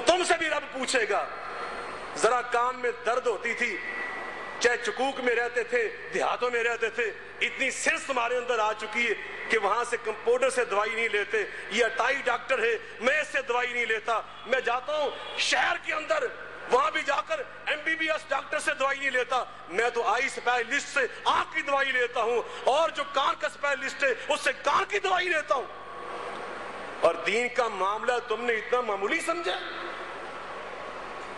تم سے بھی رب پوچھے گا۔ ذرا کان میں درد ہوتی تھی، چاہے چکوک میں رہتے تھے، دیہاتوں میں رہتے تھے، اتنی سینس تمہارے اندر آ چکی ہے کہ وہاں سے کمپاؤنڈر سے دوائی نہیں لیتے، یہ اٹائی ڈاکٹر ہے میں اس سے دوائی نہیں لیتا، میں جاتا ہوں شہر کے اندر، وہاں بھی جا کر MBBS ڈاکٹر سے دوائی نہیں لیتا، میں تو آئی اسپیشلسٹ سے آنکھ کی دوائی لیتا ہوں، اور جو کان کا اسپیشلسٹ ہے اس سے کان کی دوائی لیتا ہوں۔ اور دین کا معاملہ تم نے اتنا معمولی سمجھا،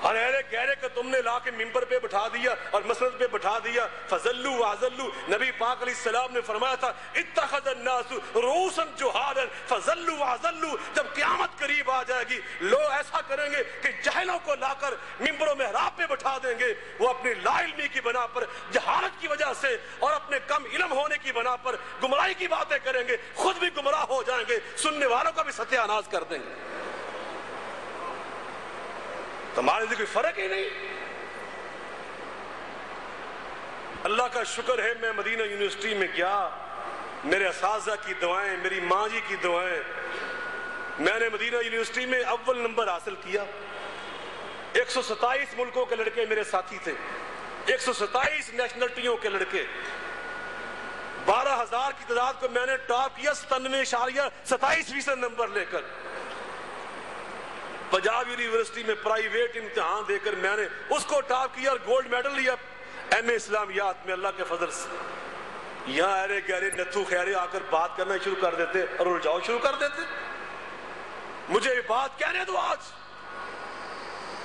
اور اہل گہرے کہ تم نے لا کے ممبر پہ بٹھا دیا اور مسند پہ بٹھا دیا۔ فضلوا واذلوا، نبی پاک علیہ السلام نے فرمایا تھا اتخذ الناس رؤوسا جہالا فضلوا واذلوا، جب قیامت قریب آ جائے گی لوگ ایسا کریں گے کہ جاہلوں کو لا کر ممبر و محراب پہ بٹھا دیں گے، وہ اپنی لا علمی کی بنا پر، جہالت کی وجہ سے اور اپنے کم علم ہونے کی بنا پر گمراہی کی باتیں کریں گے، خود بھی گمراہ ہو جائیں گے، سننے والوں کا بھی ستیہ ناز کر دیں گے۔ تمہارے لیے کوئی فرق ہی نہیں۔ اللہ کا شکر ہے میں مدینہ یونیورسٹی میں گیا، میرے اساتذہ کی دعائیں، میری ماں جی کی دعائیں، میں نے مدینہ یونیورسٹی میں اول نمبر حاصل کیا۔ 127 ملکوں کے لڑکے میرے ساتھی تھے، 127 نیشنلٹیوں کے لڑکے، 12,000 کی تعداد کو میں نے ٹاپ کیا 97.27% نمبر لے کر۔ پنجاب یونیورسٹی میں پرائیویٹ امتحان دے کر میں نے اس کو ٹاپ کیا اور گولڈ میڈل لیا MA اسلامیات میں اللہ کے فضل سے۔ یہاں ارے گہرے نتھو خیرے آ کر بات کرنا شروع کر دیتے اور الجھاؤ شروع کر دیتے۔ مجھے یہ بات کہنے دو، آج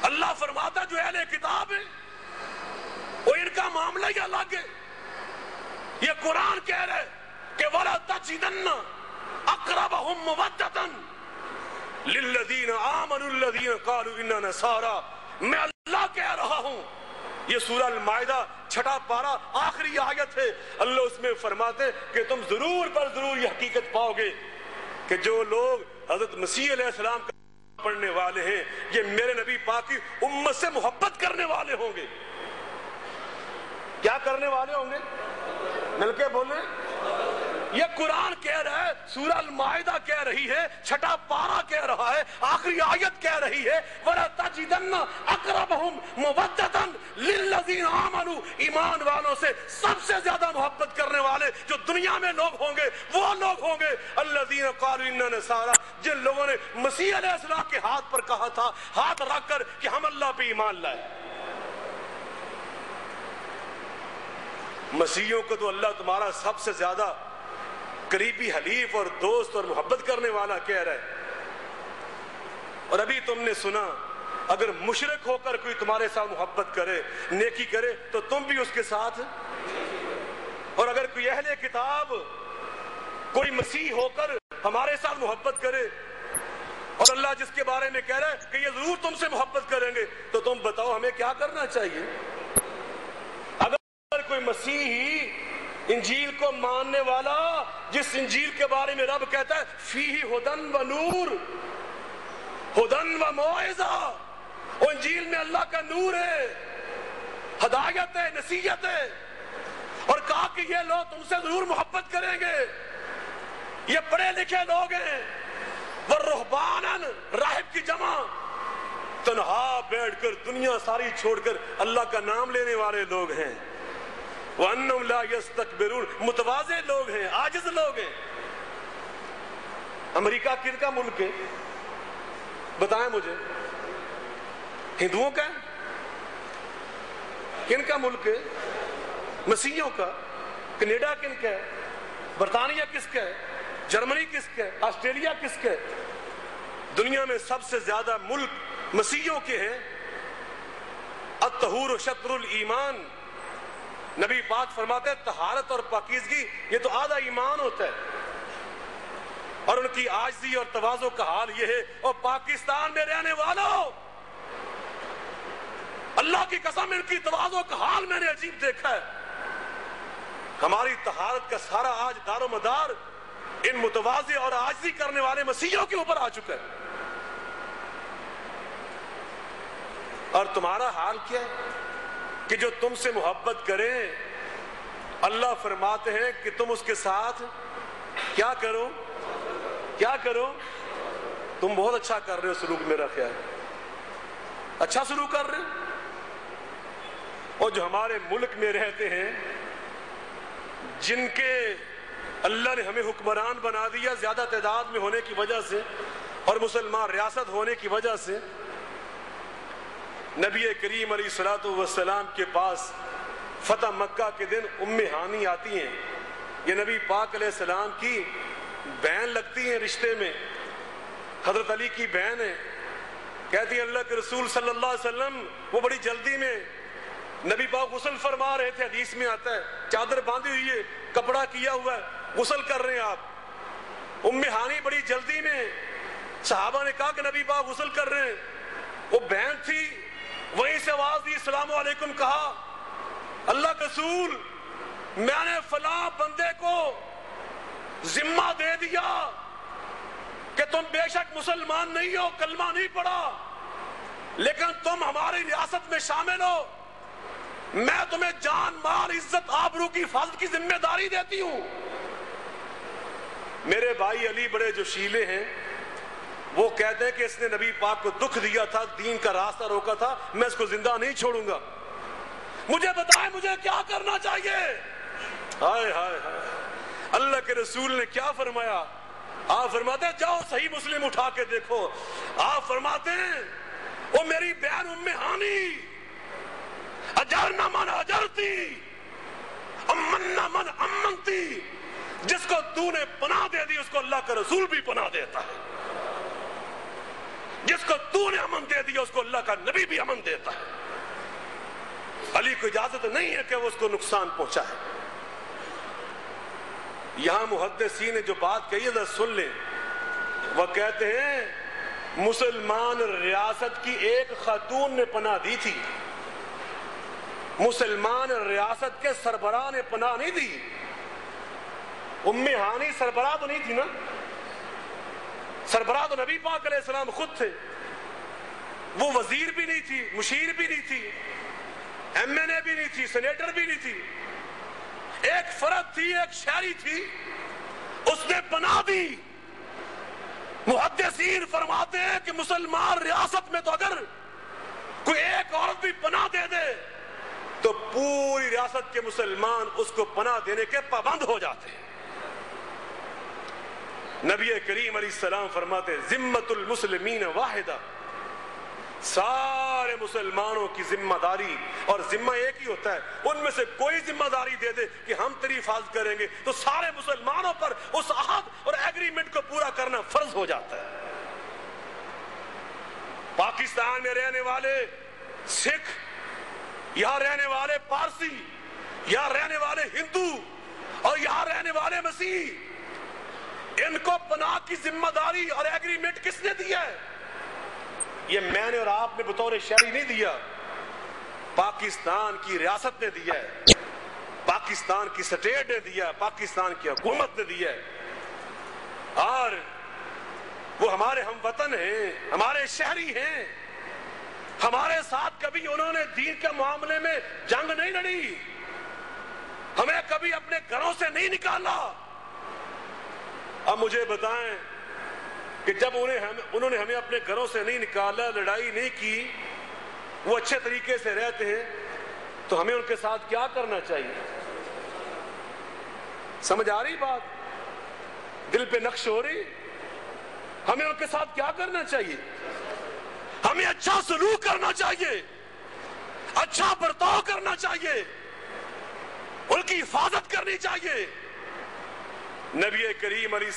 اللہ فرماتا جو اہل کتاب ہے وہ ان کا معاملہ ہی الگ ہے۔ یہ قرآن کہہ رہے کہ وَلَا تَجِدَنَّ أَقْرَبَهُمْ مَوَدَّةً لِلَّذِينَ آمَنُوا الَّذِينَ قَالُوا إِنَّا نَصَارَى، میں اللہ کہہ رہا ہوں۔ یہ سورہ المائدہ 6 پارہ آخری آیت ہے، اللہ اس میں فرماتے کہ تم ضرور پر ضرور یہ حقیقت پاؤ گے کہ جو لوگ حضرت مسیح علیہ السلام کا پڑھنے والے ہیں یہ میرے نبی پاک کی امت سے محبت کرنے والے ہوں گے۔ کیا کرنے والے ہوں گے؟ مل کے بولیں۔ یہ قرآن کہہ رہا ہے، سورہ المائدہ کہہ رہی ہے، 6 پارہ کہہ رہا ہے، آخری آیت کہہ رہی ہے وَلَا تَجِدَنَّ أَقْرَبَهُمْ مَوَدَّةً لِلَّذِينَ آمَنُوا، ایمان والوں سے سب سے زیادہ محبت کرنے والے جو دنیا میں لوگ ہوں گے وہ لوگ ہوں گے الَّذِينَ قَالُوا إِنَّا نَصَارَى، جن لوگوں نے مسیح علیہ السلام کے ہاتھ پر کہا تھا، ہاتھ رکھ کر کہ ہم اللہ پہ ایمان لائے۔ مسیحیوں کو تو اللہ تمہارا سب سے زیادہ قریبی حلیف اور دوست اور محبت کرنے والا کہہ رہا ہے۔ اور ابھی تم نے سنا اگر مشرک ہو کر کوئی تمہارے ساتھ محبت کرے، نیکی کرے تو تم بھی اس کے ساتھ، اور اگر کوئی اہل کتاب کوئی مسیح ہو کر ہمارے ساتھ محبت کرے اور اللہ جس کے بارے میں کہہ رہا ہے کہ یہ ضرور تم سے محبت کریں گے، تو تم بتاؤ ہمیں کیا کرنا چاہیے؟ اگر کوئی مسیحی انجیل کو ماننے والا جس انجیل کے بارے میں رب کہتا ہے فیہ ہدن و نور، ہدن و موعظہ، وہ انجیل میں اللہ کا نور ہے، ہدایت ہے، نصیحت ہے، اور کہا کہ یہ لوگ تم سے ضرور محبت کریں گے، یہ پڑھے لکھے لوگ ہیں، وَالرُّهْبَانًا، راہب کی جمع، تنہا بیٹھ کر دنیا ساری چھوڑ کر اللہ کا نام لینے والے لوگ ہیں، وَأَنَّهُمْ لَا يَسْتَكْبِرُونَ، متواضع لوگ ہیں، عاجز لوگ ہیں۔ امریکہ کن کا ملک ہے؟ بتائیں مجھے، ہندوؤں کا ہے؟ کن کا ملک ہے؟ مسیحیوں کا۔ کینیڈا کن کا ہے؟ برطانیہ کس کا ہے؟ جرمنی کس کا ہے؟ آسٹریلیا کس کا ہے؟ دنیا میں سب سے زیادہ ملک مسیحیوں کے ہیں۔ الطہور شطر الایمان، نبی پاک فرماتے ہیں طہارت اور پاکیزگی یہ تو آدھا ایمان ہوتا ہے، اور ان کی عاجزی اور تواضع کا حال یہ ہے۔ اور پاکستان میں رہنے والوں، اللہ کی قسم ان کی تواضع کا حال میں نے عجیب دیکھا ہے۔ ہماری طہارت کا سارا آج دار و مدار ان متواضع اور عاجزی کرنے والے مسیحیوں کے اوپر آ چکا ہے۔ اور تمہارا حال کیا ہے کہ جو تم سے محبت کریں اللہ فرماتے ہیں کہ تم اس کے ساتھ کیا کرو؟ کیا کرو؟ تم بہت اچھا کر رہے ہو سلوک، میرا خیال اچھا سلوک کر رہے ہیں. اور جو ہمارے ملک میں رہتے ہیں جن کے اللہ نے ہمیں حکمران بنا دیا زیادہ تعداد میں ہونے کی وجہ سے اور مسلمان ریاست ہونے کی وجہ سے، نبی کریم علیہ الصلوۃ والسلام کے پاس فتح مکہ کے دن ام ہانی آتی ہیں. یہ نبی پاک علیہ السلام کی بہن لگتی ہیں رشتے میں، حضرت علی کی بہن ہے. کہتی ہیں اللہ کے رسول صلی اللہ علیہ وسلم وہ بڑی جلدی میں، نبی پاک غسل فرما رہے تھے، حدیث میں آتا ہے چادر باندھی ہوئی ہے، کپڑا کیا ہوا ہے، غسل کر رہے ہیں آپ. ام ہانی بڑی جلدی میں، صحابہ نے کہا کہ نبی پاک غسل کر رہے ہیں. وہ بہن تھی، وہیں سے آواز دی، السلام علیکم کہا. اللہ کے رسول میں نے فلاں بندے کو ذمہ دے دیا کہ تم بے شک مسلمان نہیں ہو، کلمہ نہیں پڑھا، لیکن تم ہماری ریاست میں شامل ہو، میں تمہیں جان مال عزت آبرو کی حفاظت کی ذمہ داری دیتی ہوں. میرے بھائی علی بڑے جو شیلے ہیں وہ کہتے ہیں کہ اس نے نبی پاک کو دکھ دیا تھا، دین کا راستہ روکا تھا، میں اس کو زندہ نہیں چھوڑوں گا. مجھے بتائیں مجھے کیا کرنا چاہیے؟ ہائے ہائے ہائے، اللہ کے رسول نے کیا فرمایا؟ آپ فرماتے ہیں جاؤ صحیح مسلم اٹھا کے دیکھو. آپ فرماتے ہیں وہ میری بہن ام ہانی، اجرنا من اجرتی امنا من امنتی، جس کو تو نے پناہ دے دی اس کو اللہ کا رسول بھی پناہ دیتا ہے، جس کو تو نے امن دے دیا اس کو اللہ کا نبی بھی امن دیتا ہے. علی کو اجازت نہیں ہے کہ وہ اس کو نقصان پہنچائے. یہاں محدثین نے جو بات کہی ہے ذرا سن لیں. وہ کہتے ہیں مسلمان ریاست کی ایک خاتون نے پناہ دی تھی، مسلمان ریاست کے سربراہ نے پناہ نہیں دی. ام ہانی سربراہ تو نہیں تھی نا، سربراہ تو نبی پاک علیہ السلام خود تھے. وہ وزیر بھی نہیں تھی، مشیر بھی نہیں تھی، ایم این اے بھی نہیں تھی، سینیٹر بھی نہیں تھی. ایک فرد تھی، ایک شہری تھی، اس نے پناہ دی. محدثین فرماتے ہیں کہ مسلمان ریاست میں تو اگر کوئی ایک عورت بھی پناہ دے دے تو پوری ریاست کے مسلمان اس کو پناہ دینے کے پابند ہو جاتے ہیں. نبی کریم علیہ السلام فرماتے ہیں ذمۃ المسلمین واحدہ، سارے مسلمانوں کی ذمہ داری، اور ذمہ ایک ہی ہوتا ہے، ان میں سے کوئی ذمہ داری دے دے کہ ہم تیری حفاظت کریں گے تو سارے مسلمانوں پر اس عہد اور ایگریمنٹ کو پورا کرنا فرض ہو جاتا ہے. پاکستان میں رہنے والے سکھ، یہاں رہنے والے پارسی، یہاں رہنے والے ہندو اور یہاں رہنے والے مسیح، ان کو پناہ کی ذمہ داری اور ایگریمنٹ کس نے دیا ہے؟ یہ میں نے اور آپ نے بطور شہری نہیں دیا، پاکستان کی ریاست نے دیا ہے، پاکستان کی سٹیٹ نے دیا ہے، پاکستان کی حکومت نے دیا ہے. اور وہ ہمارے ہم وطن ہیں، ہمارے شہری ہیں، ہمارے ساتھ کبھی انہوں نے دین کے معاملے میں جنگ نہیں لڑی، ہمیں کبھی اپنے گھروں سے نہیں نکالا. اب مجھے بتائیں کہ جب انہوں نے ہمیں اپنے گھروں سے نہیں نکالا، لڑائی نہیں کی، وہ اچھے طریقے سے رہتے ہیں، تو ہمیں ان کے ساتھ کیا کرنا چاہیے؟ سمجھ آ رہی بات؟ دل پہ نقش ہو رہی؟ ہمیں ان کے ساتھ کیا کرنا چاہیے؟ ہمیں اچھا سلوک کرنا چاہیے، اچھا برتاؤ کرنا چاہیے، ان کی حفاظت کرنی چاہیے. نبی کریم علیہ